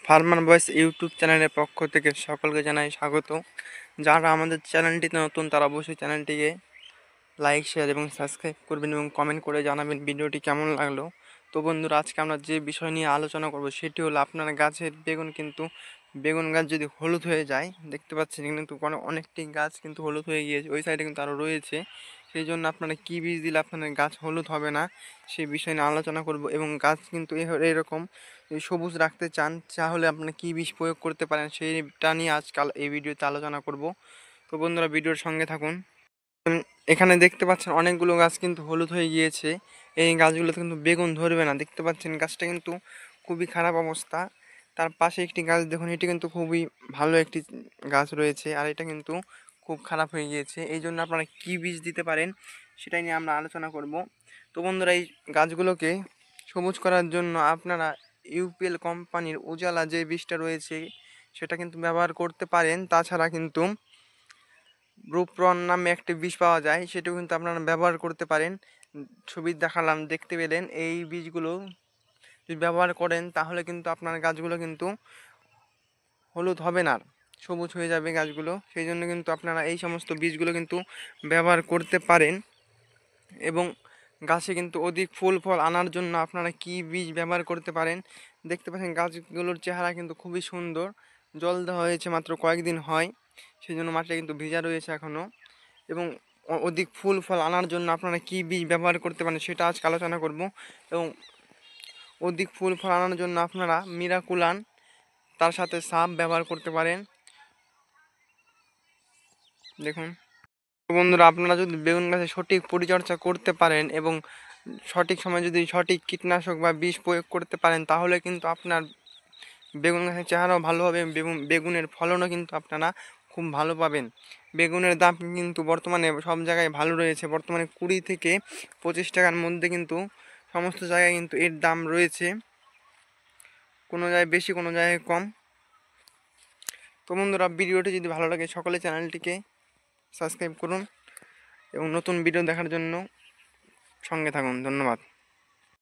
Farmer voice YouTube চ্যানেলের পক্ষ থেকে সকলকে জানাই স্বাগত। যারা আমাদের চ্যানেলটিতে নতুন তারা অবশ্যই চ্যানেলটিকে লাইক, শেয়ার এবং সাবস্ক্রাইব করবেন এবং কমেন্ট করে জানাবেন ভিডিওটি কেমন লাগলো। তো বন্ধুরা, আজকে আমরা যে বিষয় নিয়ে আলোচনা করব সেটি হলো আপনার গাছের বেগুন গাছ যদি হলুদ হয়ে যায়, দেখতে পাচ্ছেন কিন্তু অনেকটি গাছ কিন্তু হলুদ হয়ে গিয়েছে, ওই সাইডে কিন্তু আরও রয়েছে। সেই জন্য আপনারা কী বীজ দিলে আপনাদের গাছ হলুদ হবে না সেই বিষয় নিয়ে আলোচনা করব। এবং গাছ কিন্তু এরকম সবুজ রাখতে চান তাহলে আপনারা কী বীজ প্রয়োগ করতে পারেন সেইটা নিয়ে আজকাল এই ভিডিওতে আলোচনা করব। তো বন্ধুরা, ভিডিওর সঙ্গে থাকুন। এখানে দেখতে পাচ্ছেন অনেকগুলো গাছ কিন্তু হলুদ হয়ে গিয়েছে। এই গাছগুলোতে কিন্তু বেগুন ধরবে না, দেখতে পাচ্ছেন গাছটা কিন্তু খুবই খারাপ অবস্থা। তার পাশে একটি গাছ দেখুন, এটি কিন্তু খুবই ভালো একটি গাছ রয়েছে, আর এটা কিন্তু খুব খারাপ হয়ে গিয়েছে। এই জন্য আপনারা কী বীজ দিতে পারেন সেটাই নিয়ে আমরা আলোচনা করব। তো বন্ধুরা, এই গাছগুলোকে সবুজ করার জন্য আপনারা ইউপিএল কোম্পানির উজালা যে বীজটা রয়েছে সেটা কিন্তু ব্যবহার করতে পারেন। তাছাড়া কিন্তু রূপরন নামে একটি বীজ পাওয়া যায়, সেটাও কিন্তু আপনারা ব্যবহার করতে পারেন। ছবি দেখালাম, দেখতে পেলেন। এই বীজগুলো যদি ব্যবহার করেন তাহলে কিন্তু আপনার গাছগুলো কিন্তু হলুদ হবে না, সবুজ হয়ে যাবে গাছগুলো। সেই জন্য কিন্তু আপনারা এই সমস্ত বীজগুলো কিন্তু ব্যবহার করতে পারেন। এবং গাছে কিন্তু অধিক ফুল ফল আনার জন্য আপনারা কী বীজ ব্যবহার করতে পারেন, দেখতে পাচ্ছেন গাছগুলোর চেহারা কিন্তু খুবই সুন্দর। জল দেওয়া হয়েছে মাত্র কয়েকদিন হয়, সেই জন্য মাটিটা কিন্তু ভিজা রয়েছে এখনও। এবং অধিক ফুল ফল আনার জন্য আপনারা কী বীজ ব্যবহার করতে পারেন সেটা আজকে আলোচনা করব। এবং অধিক ফুল ফল আনার জন্য আপনারা মিরাকুলান তার সাথে সাপ ব্যবহার করতে পারেন। দেখুন বন্ধুরা, আপনারা যদি বেগুন গাছে সঠিক পরিচর্যা করতে পারেন এবং সঠিক সময় যদি সঠিক কীটনাশক বা বিষ প্রয়োগ করতে পারেন তাহলে কিন্তু আপনার বেগুন গাছের চেহারাও ভালো হবে, বেগুনের ফলনও কিন্তু আপনারা খুব ভালো পাবেন। বেগুনের দাম কিন্তু বর্তমানে সব জায়গায় ভালো রয়েছে, বর্তমানে 20 থেকে 25 টাকার মধ্যে কিন্তু সমস্ত জায়গায় কিন্তু এর দাম রয়েছে, কোনো জায়গায় বেশি কোনো জায়গায় কম। তো বন্ধুরা, ভিডিওটি যদি ভালো লাগে সকলে চ্যানেলটিকে সাবস্ক্রাইব করুন এবং নতুন ভিডিও দেখার জন্য সঙ্গে থাকুন। ধন্যবাদ।